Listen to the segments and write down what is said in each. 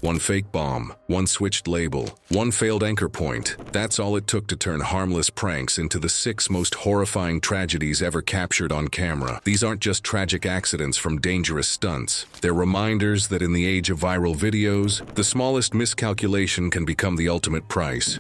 One fake bomb, one switched label, one failed anchor point. That's all it took to turn harmless pranks into the 6 most horrifying tragedies ever captured on camera. These aren't just tragic accidents from dangerous stunts. They're reminders that in the age of viral videos, the smallest miscalculation can become the ultimate price.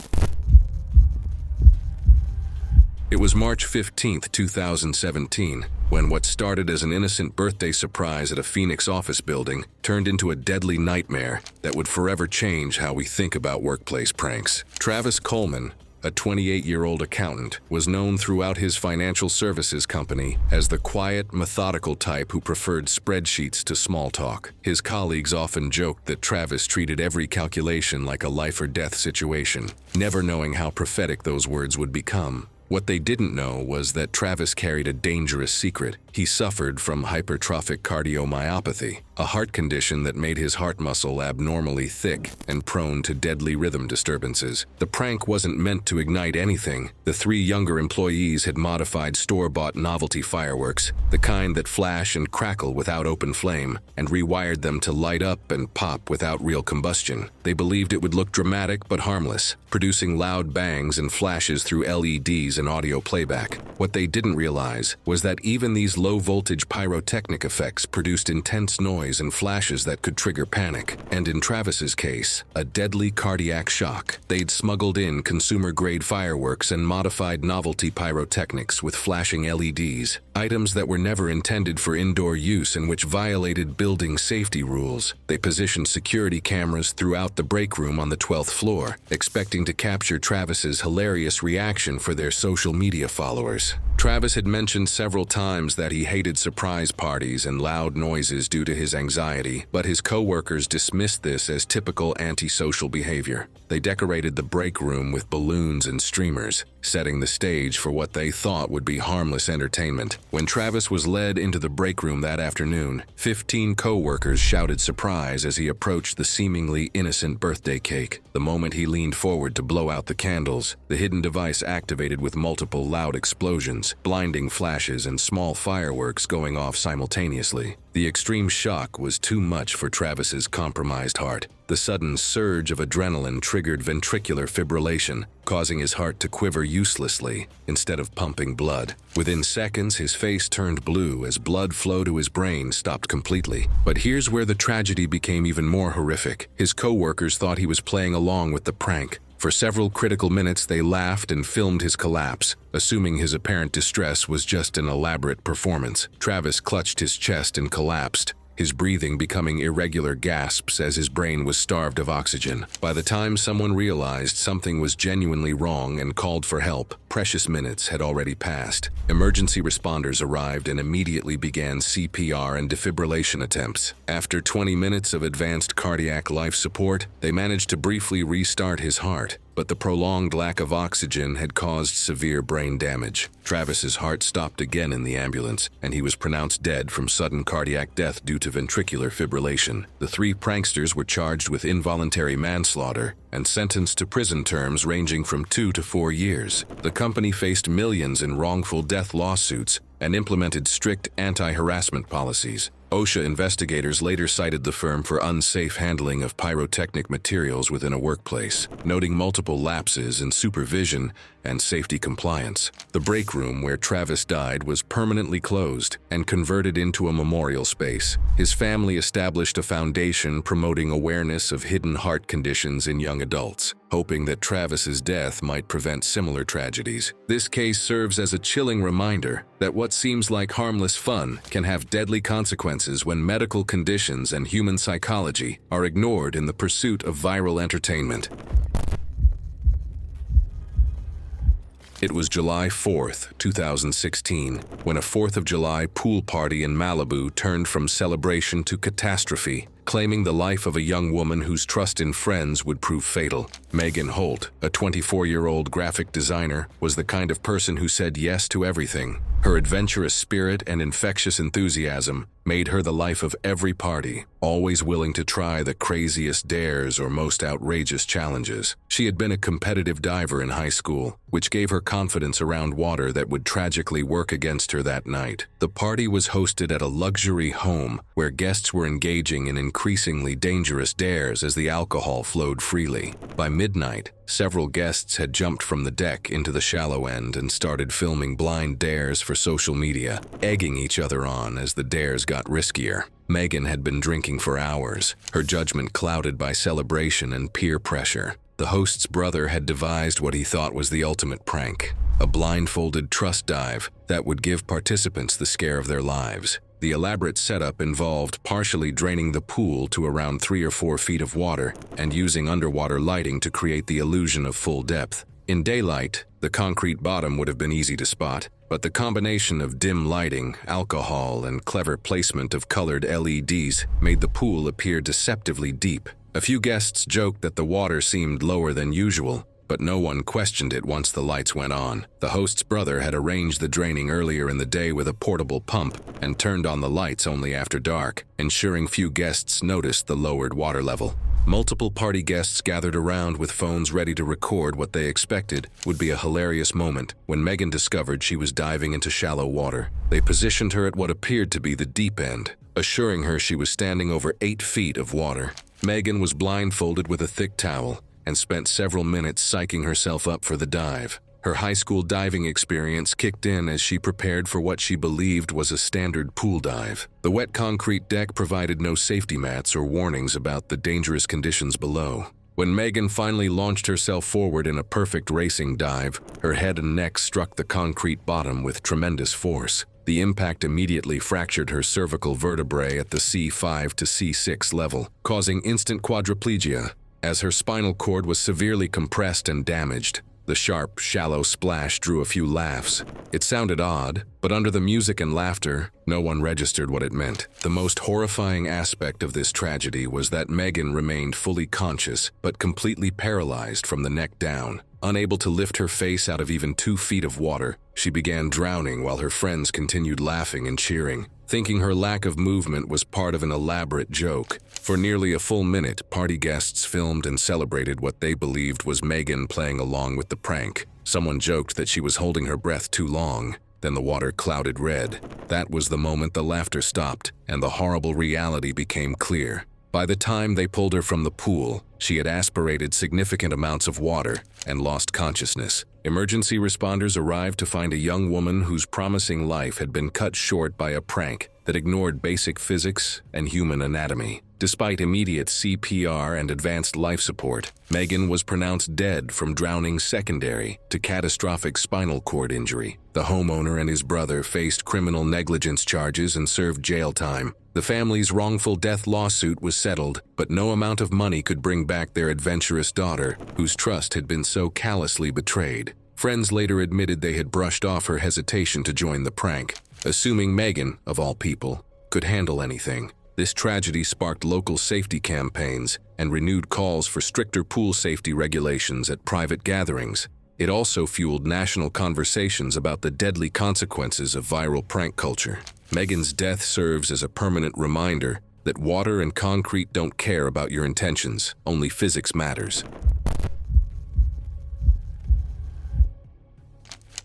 It was March 15, 2017, when what started as an innocent birthday surprise at a Phoenix office building turned into a deadly nightmare that would forever change how we think about workplace pranks. Travis Coleman, a 28-year-old accountant, was known throughout his financial services company as the quiet, methodical type who preferred spreadsheets to small talk. His colleagues often joked that Travis treated every calculation like a life-or-death situation, never knowing how prophetic those words would become. What they didn't know was that Travis carried a dangerous secret. He suffered from hypertrophic cardiomyopathy, a heart condition that made his heart muscle abnormally thick and prone to deadly rhythm disturbances. The prank wasn't meant to ignite anything. The 3 younger employees had modified store-bought novelty fireworks, the kind that flash and crackle without open flame, and rewired them to light up and pop without real combustion. They believed it would look dramatic but harmless, producing loud bangs and flashes through LEDs and audio playback. What they didn't realize was that even these low-voltage pyrotechnic effects produced intense noise and flashes that could trigger panic, and in Travis's case, a deadly cardiac shock. They'd smuggled in consumer-grade fireworks and modified novelty pyrotechnics with flashing LEDs, items that were never intended for indoor use and which violated building safety rules. They positioned security cameras throughout the break room on the 12th floor, expecting to capture Travis's hilarious reaction for their social media followers. Travis had mentioned several times that he hated surprise parties and loud noises due to his anxiety, but his co-workers dismissed this as typical antisocial behavior. They decorated the break room with balloons and streamers, setting the stage for what they thought would be harmless entertainment. When Travis was led into the break room that afternoon, 15 co-workers shouted surprise as he approached the seemingly innocent birthday cake. The moment he leaned forward to blow out the candles, the hidden device activated with multiple loud explosions, blinding flashes and small fireworks going off simultaneously. The extreme shock was too much for Travis's compromised heart. The sudden surge of adrenaline triggered ventricular fibrillation, causing his heart to quiver uselessly instead of pumping blood. Within seconds, his face turned blue as blood flow to his brain stopped completely. But here's where the tragedy became even more horrific. His co-workers thought he was playing along with the prank. For several critical minutes, they laughed and filmed his collapse, assuming his apparent distress was just an elaborate performance. Travis clutched his chest and collapsed, his breathing becoming irregular gasps as his brain was starved of oxygen. By the time someone realized something was genuinely wrong and called for help, precious minutes had already passed. Emergency responders arrived and immediately began CPR and defibrillation attempts. After 20 minutes of advanced cardiac life support, they managed to briefly restart his heart, but the prolonged lack of oxygen had caused severe brain damage. Travis's heart stopped again in the ambulance, and he was pronounced dead from sudden cardiac death due to ventricular fibrillation. The 3 pranksters were charged with involuntary manslaughter and sentenced to prison terms ranging from 2 to 4 years. The company faced millions in wrongful death lawsuits and implemented strict anti-harassment policies. OSHA investigators later cited the firm for unsafe handling of pyrotechnic materials within a workplace, noting multiple lapses in supervision and safety compliance. The break room where Travis died was permanently closed and converted into a memorial space. His family established a foundation promoting awareness of hidden heart conditions in young adults, hoping that Travis's death might prevent similar tragedies. This case serves as a chilling reminder that what seems like harmless fun can have deadly consequences when medical conditions and human psychology are ignored in the pursuit of viral entertainment. It was July 4th, 2016, when a 4th of July pool party in Malibu turned from celebration to catastrophe, claiming the life of a young woman whose trust in friends would prove fatal. Megan Holt, a 24-year-old graphic designer, was the kind of person who said yes to everything. Her adventurous spirit and infectious enthusiasm made her the life of every party, always willing to try the craziest dares or most outrageous challenges. She had been a competitive diver in high school, which gave her confidence around water that would tragically work against her that night. The party was hosted at a luxury home where guests were engaging in increasingly dangerous dares as the alcohol flowed freely. By midnight, several guests had jumped from the deck into the shallow end and started filming blind dares for social media, egging each other on as the dares got riskier. Megan had been drinking for hours, her judgment clouded by celebration and peer pressure. The host's brother had devised what he thought was the ultimate prank, a blindfolded trust dive that would give participants the scare of their lives. The elaborate setup involved partially draining the pool to around 3 or 4 feet of water and using underwater lighting to create the illusion of full depth. In daylight, the concrete bottom would have been easy to spot, but the combination of dim lighting, alcohol, and clever placement of colored LEDs made the pool appear deceptively deep. A few guests joked that the water seemed lower than usual, but no one questioned it once the lights went on. The host's brother had arranged the draining earlier in the day with a portable pump and turned on the lights only after dark, ensuring few guests noticed the lowered water level. Multiple party guests gathered around with phones ready to record what they expected would be a hilarious moment when Megan discovered she was diving into shallow water. They positioned her at what appeared to be the deep end, assuring her she was standing over 8 feet of water. Megan was blindfolded with a thick towel and spent several minutes psyching herself up for the dive. Her high school diving experience kicked in as she prepared for what she believed was a standard pool dive. The wet concrete deck provided no safety mats or warnings about the dangerous conditions below. When Megan finally launched herself forward in a perfect racing dive, her head and neck struck the concrete bottom with tremendous force. The impact immediately fractured her cervical vertebrae at the C5 to C6 level, causing instant quadriplegia. As her spinal cord was severely compressed and damaged, the sharp, shallow splash drew a few laughs. It sounded odd, but under the music and laughter, no one registered what it meant. The most horrifying aspect of this tragedy was that Megan remained fully conscious, but completely paralyzed from the neck down. Unable to lift her face out of even 2 feet of water, she began drowning while her friends continued laughing and cheering, thinking her lack of movement was part of an elaborate joke. For nearly a full minute, party guests filmed and celebrated what they believed was Megan playing along with the prank. Someone joked that she was holding her breath too long. Then the water clouded red. That was the moment the laughter stopped and the horrible reality became clear. By the time they pulled her from the pool, she had aspirated significant amounts of water and lost consciousness. Emergency responders arrived to find a young woman whose promising life had been cut short by a prank that ignored basic physics and human anatomy. Despite immediate CPR and advanced life support, Megan was pronounced dead from drowning secondary to catastrophic spinal cord injury. The homeowner and his brother faced criminal negligence charges and served jail time. The family's wrongful death lawsuit was settled, but no amount of money could bring back their adventurous daughter, whose trust had been so callously betrayed. Friends later admitted they had brushed off her hesitation to join the prank, assuming Megan, of all people, could handle anything. This tragedy sparked local safety campaigns and renewed calls for stricter pool safety regulations at private gatherings. It also fueled national conversations about the deadly consequences of viral prank culture. Megan's death serves as a permanent reminder that water and concrete don't care about your intentions, only physics matters.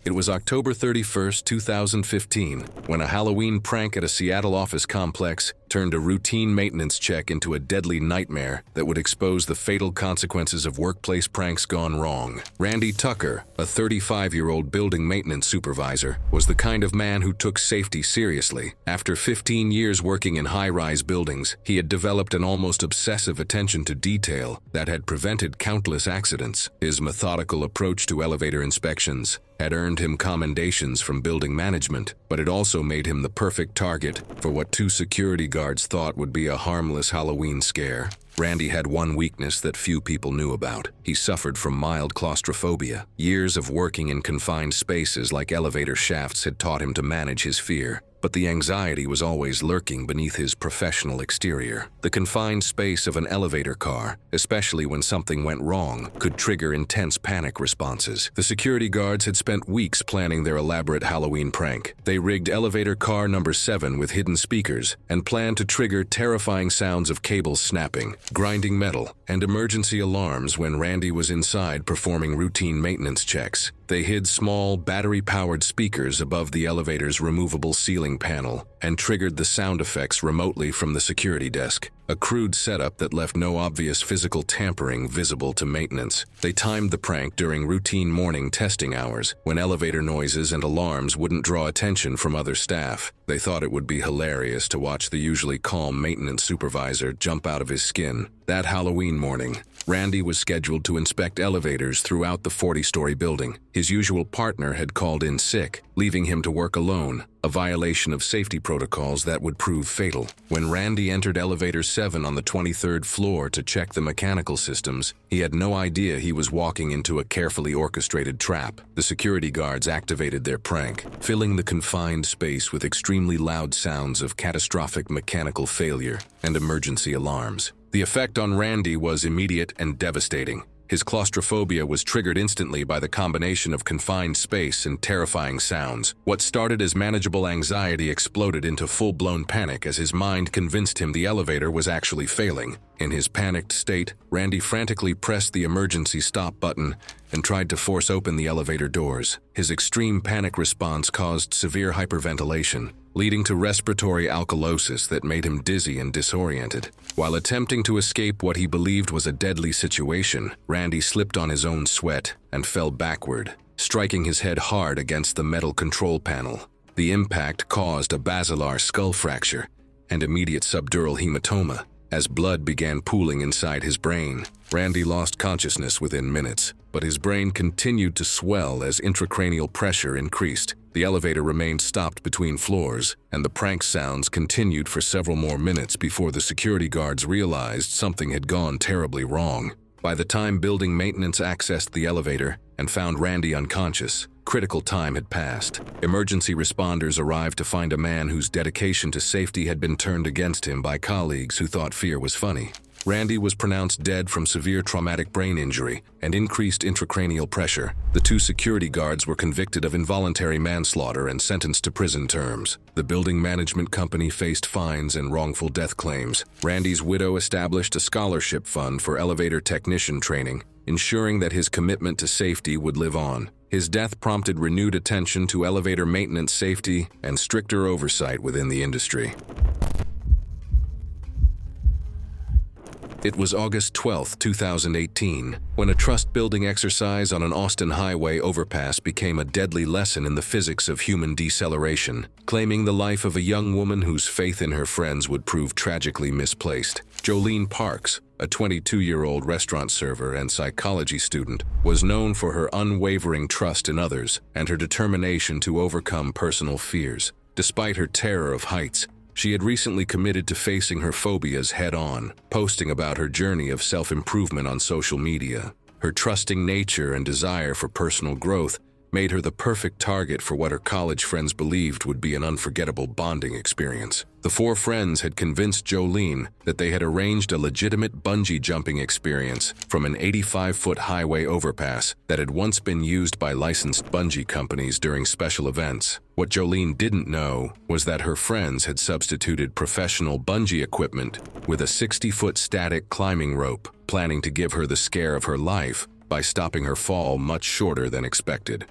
It was October 31st, 2015, when a Halloween prank at a Seattle office complex turned a routine maintenance check into a deadly nightmare that would expose the fatal consequences of workplace pranks gone wrong. Randy Tucker, a 35-year-old building maintenance supervisor, was the kind of man who took safety seriously. After 15 years working in high-rise buildings, he had developed an almost obsessive attention to detail that had prevented countless accidents. His methodical approach to elevator inspections had earned him commendations from building management, but it also made him the perfect target for what 2 security guards thought would be a harmless Halloween scare. Randy had one weakness that few people knew about. He suffered from mild claustrophobia. Years of working in confined spaces like elevator shafts had taught him to manage his fear. But the anxiety was always lurking beneath his professional exterior. The confined space of an elevator car, especially when something went wrong, could trigger intense panic responses. The security guards had spent weeks planning their elaborate Halloween prank. They rigged elevator car number 7 with hidden speakers and planned to trigger terrifying sounds of cables snapping, grinding metal, and emergency alarms when Randy was inside performing routine maintenance checks. They hid small, battery-powered speakers above the elevator's removable ceiling panel and triggered the sound effects remotely from the security desk. a crude setup that left no obvious physical tampering visible to maintenance. They timed the prank during routine morning testing hours, when elevator noises and alarms wouldn't draw attention from other staff. They thought it would be hilarious to watch the usually calm maintenance supervisor jump out of his skin. That Halloween morning, Randy was scheduled to inspect elevators throughout the 40-story building. His usual partner had called in sick, leaving him to work alone, a violation of safety protocols that would prove fatal. When Randy entered elevator 7 on the 23rd floor to check the mechanical systems, he had no idea he was walking into a carefully orchestrated trap. The security guards activated their prank, filling the confined space with extremely loud sounds of catastrophic mechanical failure and emergency alarms. The effect on Randy was immediate and devastating. His claustrophobia was triggered instantly by the combination of confined space and terrifying sounds. What started as manageable anxiety exploded into full-blown panic as his mind convinced him the elevator was actually failing. In his panicked state, Randy frantically pressed the emergency stop button and tried to force open the elevator doors. His extreme panic response caused severe hyperventilation, leading to respiratory alkalosis that made him dizzy and disoriented. While attempting to escape what he believed was a deadly situation, Randy slipped on his own sweat and fell backward, striking his head hard against the metal control panel. The impact caused a basilar skull fracture and immediate subdural hematoma. As blood began pooling inside his brain, Randy lost consciousness within minutes, but his brain continued to swell as intracranial pressure increased. The elevator remained stopped between floors, and the prank sounds continued for several more minutes before the security guards realized something had gone terribly wrong. By the time building maintenance accessed the elevator and found Randy unconscious, critical time had passed. Emergency responders arrived to find a man whose dedication to safety had been turned against him by colleagues who thought fear was funny. Randy was pronounced dead from severe traumatic brain injury and increased intracranial pressure. The two security guards were convicted of involuntary manslaughter and sentenced to prison terms. The building management company faced fines and wrongful death claims. Randy's widow established a scholarship fund for elevator technician training, ensuring that his commitment to safety would live on. His death prompted renewed attention to elevator maintenance safety and stricter oversight within the industry. It was August 12, 2018, when a trust-building exercise on an Austin highway overpass became a deadly lesson in the physics of human deceleration, claiming the life of a young woman whose faith in her friends would prove tragically misplaced. Jolene Parks, a 22-year-old restaurant server and psychology student, was known for her unwavering trust in others and her determination to overcome personal fears. Despite her terror of heights, she had recently committed to facing her phobias head-on, posting about her journey of self-improvement on social media. Her trusting nature and desire for personal growth made her the perfect target for what her college friends believed would be an unforgettable bonding experience. The four friends had convinced Jolene that they had arranged a legitimate bungee jumping experience from an 85-foot highway overpass that had once been used by licensed bungee companies during special events. What Jolene didn't know was that her friends had substituted professional bungee equipment with a 60-foot static climbing rope, planning to give her the scare of her life by stopping her fall much shorter than expected.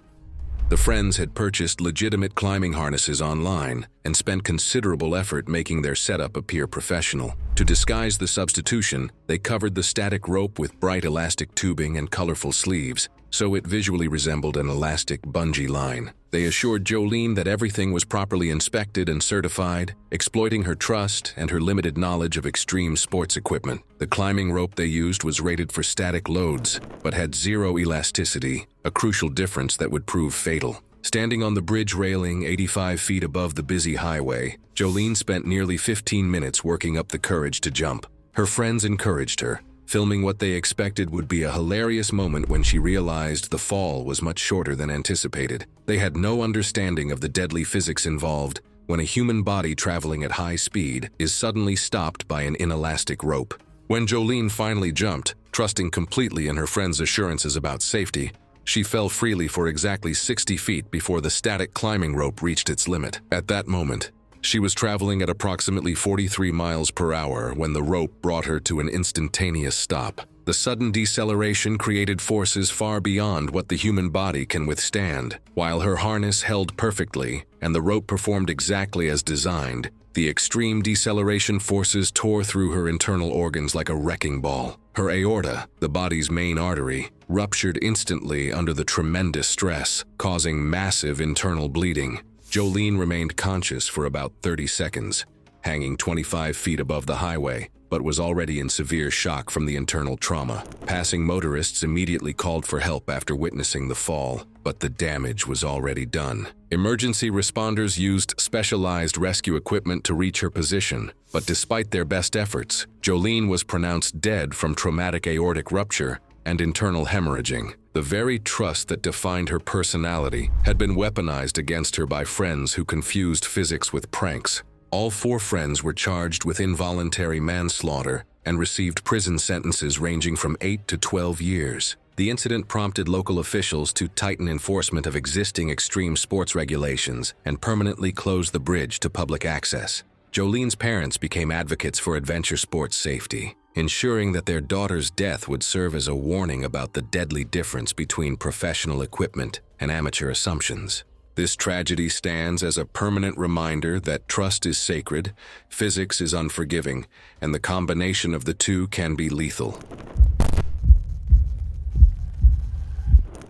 The friends had purchased legitimate climbing harnesses online and spent considerable effort making their setup appear professional. To disguise the substitution, they covered the static rope with bright elastic tubing and colorful sleeves, so it visually resembled an elastic bungee line. They assured Jolene that everything was properly inspected and certified, exploiting her trust and her limited knowledge of extreme sports equipment. The climbing rope they used was rated for static loads, but had zero elasticity, a crucial difference that would prove fatal. Standing on the bridge railing 85 feet above the busy highway, Jolene spent nearly 15 minutes working up the courage to jump. Her friends encouraged her, filming what they expected would be a hilarious moment when she realized the fall was much shorter than anticipated. They had no understanding of the deadly physics involved when a human body traveling at high speed is suddenly stopped by an inelastic rope. When Jolene finally jumped, trusting completely in her friends' assurances about safety, she fell freely for exactly 60 feet before the static climbing rope reached its limit. At that moment, she was traveling at approximately 43 miles per hour when the rope brought her to an instantaneous stop. The sudden deceleration created forces far beyond what the human body can withstand. While her harness held perfectly and the rope performed exactly as designed, The extreme deceleration forces tore through her internal organs like a wrecking ball. Her aorta, the body's main artery, ruptured instantly under the tremendous stress, causing massive internal bleeding. Jolene remained conscious for about 30 seconds, hanging 25 feet above the highway, but was already in severe shock from the internal trauma. Passing motorists immediately called for help after witnessing the fall, but the damage was already done. Emergency responders used specialized rescue equipment to reach her position, but despite their best efforts, Jolene was pronounced dead from traumatic aortic rupture and internal hemorrhaging. The very trust that defined her personality had been weaponized against her by friends who confused physics with pranks. All 4 friends were charged with involuntary manslaughter and received prison sentences ranging from 8 to 12 years. The incident prompted local officials to tighten enforcement of existing extreme sports regulations and permanently close the bridge to public access. Jolene's parents became advocates for adventure sports safety, ensuring that their daughter's death would serve as a warning about the deadly difference between professional equipment and amateur assumptions. This tragedy stands as a permanent reminder that trust is sacred, physics is unforgiving, and the combination of the two can be lethal.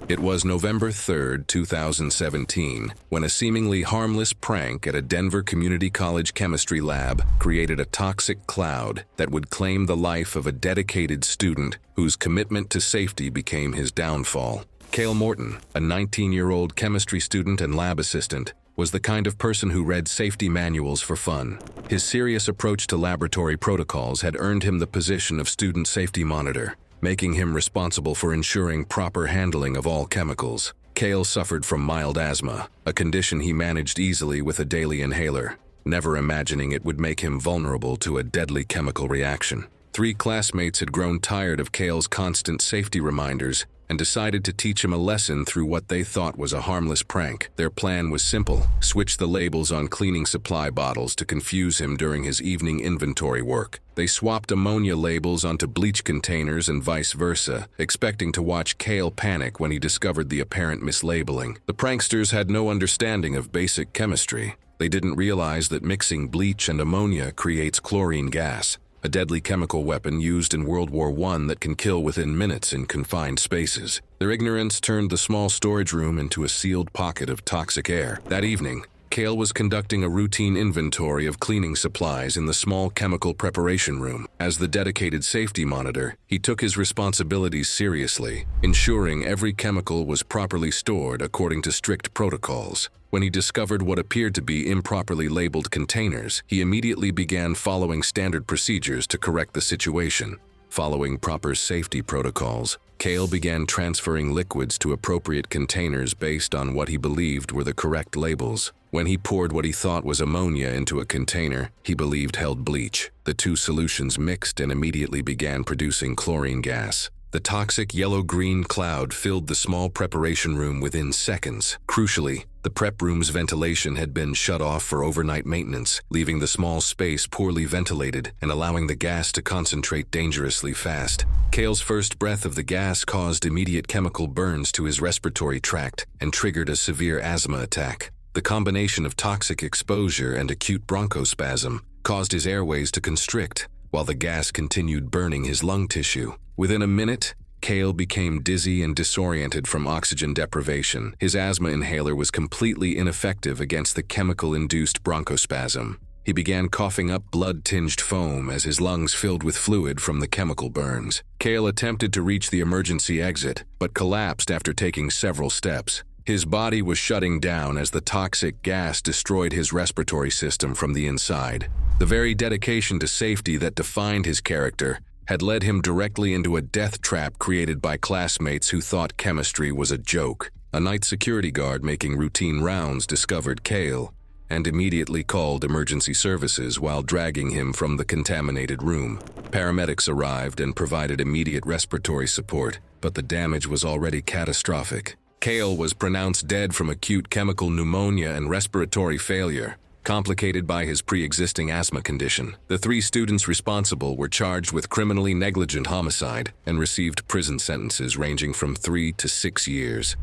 It was November 3, 2017, when a seemingly harmless prank at a Denver Community College chemistry lab created a toxic cloud that would claim the life of a dedicated student whose commitment to safety became his downfall. Cale Morton, a 19-year-old chemistry student and lab assistant, was the kind of person who read safety manuals for fun. His serious approach to laboratory protocols had earned him the position of student safety monitor, making him responsible for ensuring proper handling of all chemicals. Cale suffered from mild asthma, a condition he managed easily with a daily inhaler, never imagining it would make him vulnerable to a deadly chemical reaction. 3 classmates had grown tired of Cale's constant safety reminders and decided to teach him a lesson through what they thought was a harmless prank. Their plan was simple: switch the labels on cleaning supply bottles to confuse him during his evening inventory work. They swapped ammonia labels onto bleach containers and vice versa, expecting to watch Cale panic when he discovered the apparent mislabeling. The pranksters had no understanding of basic chemistry. They didn't realize that mixing bleach and ammonia creates chlorine gas, a deadly chemical weapon used in World War I that can kill within minutes in confined spaces. Their ignorance turned the small storage room into a sealed pocket of toxic air. That evening, Cale was conducting a routine inventory of cleaning supplies in the small chemical preparation room. As the dedicated safety monitor, he took his responsibilities seriously, ensuring every chemical was properly stored according to strict protocols. When he discovered what appeared to be improperly labeled containers, he immediately began following standard procedures to correct the situation. Following proper safety protocols, Cale began transferring liquids to appropriate containers based on what he believed were the correct labels. When he poured what he thought was ammonia into a container he believed held bleach, the 2 solutions mixed and immediately began producing chlorine gas. The toxic yellow-green cloud filled the small preparation room within seconds. Crucially, the prep room's ventilation had been shut off for overnight maintenance, leaving the small space poorly ventilated and allowing the gas to concentrate dangerously fast. Cale's first breath of the gas caused immediate chemical burns to his respiratory tract and triggered a severe asthma attack. The combination of toxic exposure and acute bronchospasm caused his airways to constrict, while the gas continued burning his lung tissue. Within a minute, Cale became dizzy and disoriented from oxygen deprivation. His asthma inhaler was completely ineffective against the chemical-induced bronchospasm. He began coughing up blood-tinged foam as his lungs filled with fluid from the chemical burns. Cale attempted to reach the emergency exit, but collapsed after taking several steps. His body was shutting down as the toxic gas destroyed his respiratory system from the inside. The very dedication to safety that defined his character had led him directly into a death trap created by classmates who thought chemistry was a joke. A night security guard making routine rounds discovered Cale and immediately called emergency services while dragging him from the contaminated room. Paramedics arrived and provided immediate respiratory support, but the damage was already catastrophic. Cale was pronounced dead from acute chemical pneumonia and respiratory failure, complicated by his pre-existing asthma condition. The 3 students responsible were charged with criminally negligent homicide and received prison sentences ranging from 3 to 6 years.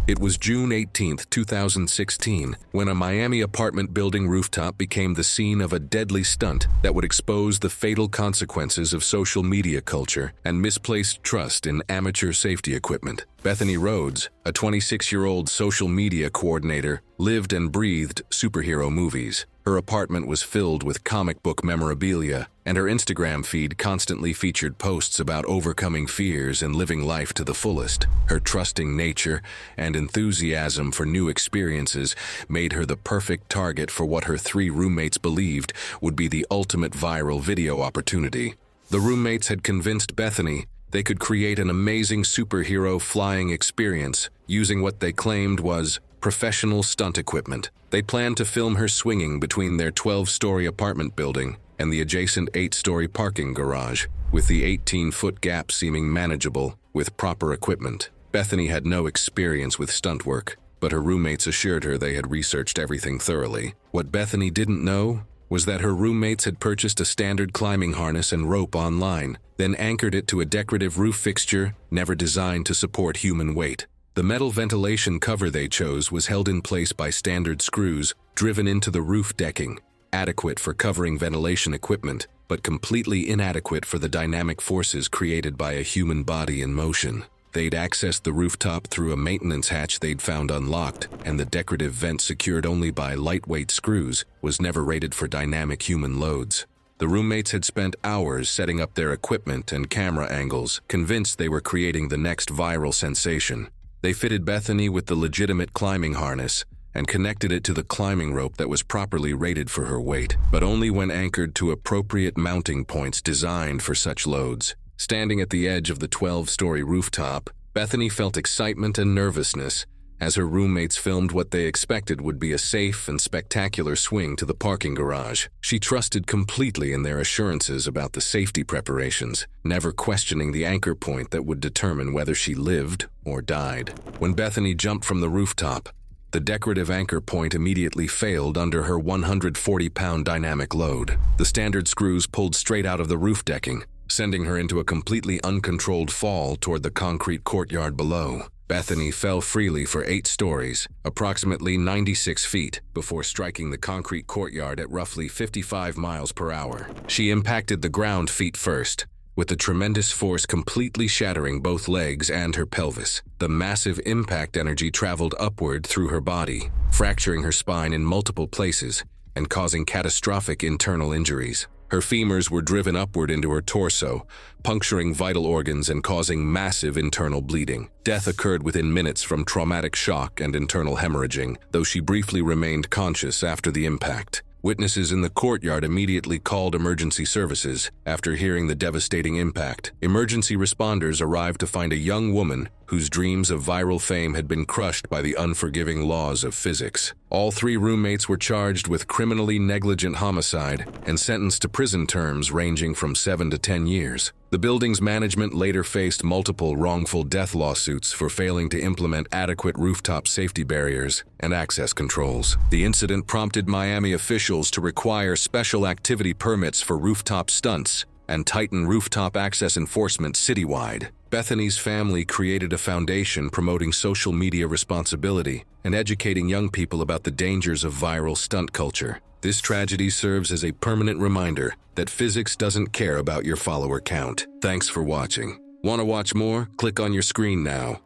It was June 18, 2016, when a Miami apartment building rooftop became the scene of a deadly stunt that would expose the fatal consequences of social media culture and misplaced trust in amateur safety equipment. Bethany Rhodes, a 26-year-old social media coordinator, lived and breathed superhero movies. Her apartment was filled with comic book memorabilia, and her Instagram feed constantly featured posts about overcoming fears and living life to the fullest. Her trusting nature and enthusiasm for new experiences made her the perfect target for what her 3 roommates believed would be the ultimate viral video opportunity. The roommates had convinced Bethany they could create an amazing superhero flying experience using what they claimed was professional stunt equipment. They planned to film her swinging between their 12-story apartment building and the adjacent 8-story parking garage, with the 18-foot gap seeming manageable with proper equipment. Bethany had no experience with stunt work, but her roommates assured her they had researched everything thoroughly. What Bethany didn't know was that her roommates had purchased a standard climbing harness and rope online, then anchored it to a decorative roof fixture never designed to support human weight. The metal ventilation cover they chose was held in place by standard screws driven into the roof decking, adequate for covering ventilation equipment, but completely inadequate for the dynamic forces created by a human body in motion. They'd accessed the rooftop through a maintenance hatch they'd found unlocked, and the decorative vent secured only by lightweight screws was never rated for dynamic human loads. The roommates had spent hours setting up their equipment and camera angles, convinced they were creating the next viral sensation. They fitted Bethany with the legitimate climbing harness and connected it to the climbing rope that was properly rated for her weight, but only when anchored to appropriate mounting points designed for such loads. Standing at the edge of the 12-story rooftop, Bethany felt excitement and nervousness as her roommates filmed what they expected would be a safe and spectacular swing to the parking garage. She trusted completely in their assurances about the safety preparations, never questioning the anchor point that would determine whether she lived or died. When Bethany jumped from the rooftop, the decorative anchor point immediately failed under her 140-pound dynamic load. The standard screws pulled straight out of the roof decking, sending her into a completely uncontrolled fall toward the concrete courtyard below. Bethany fell freely for 8 stories, approximately 96 feet, before striking the concrete courtyard at roughly 55 miles per hour. She impacted the ground feet first, with the tremendous force completely shattering both legs and her pelvis. The massive impact energy traveled upward through her body, fracturing her spine in multiple places and causing catastrophic internal injuries. Her femurs were driven upward into her torso, puncturing vital organs and causing massive internal bleeding. Death occurred within minutes from traumatic shock and internal hemorrhaging, though she briefly remained conscious after the impact. Witnesses in the courtyard immediately called emergency services after hearing the devastating impact. Emergency responders arrived to find a young woman whose dreams of viral fame had been crushed by the unforgiving laws of physics. All 3 roommates were charged with criminally negligent homicide and sentenced to prison terms ranging from 7 to 10 years. The building's management later faced multiple wrongful death lawsuits for failing to implement adequate rooftop safety barriers and access controls. The incident prompted Miami officials to require special activity permits for rooftop stunts and tighten rooftop access enforcement citywide. Bethany's family created a foundation promoting social media responsibility and educating young people about the dangers of viral stunt culture. This tragedy serves as a permanent reminder that physics doesn't care about your follower count. Thanks for watching. Want to watch more? Click on your screen now.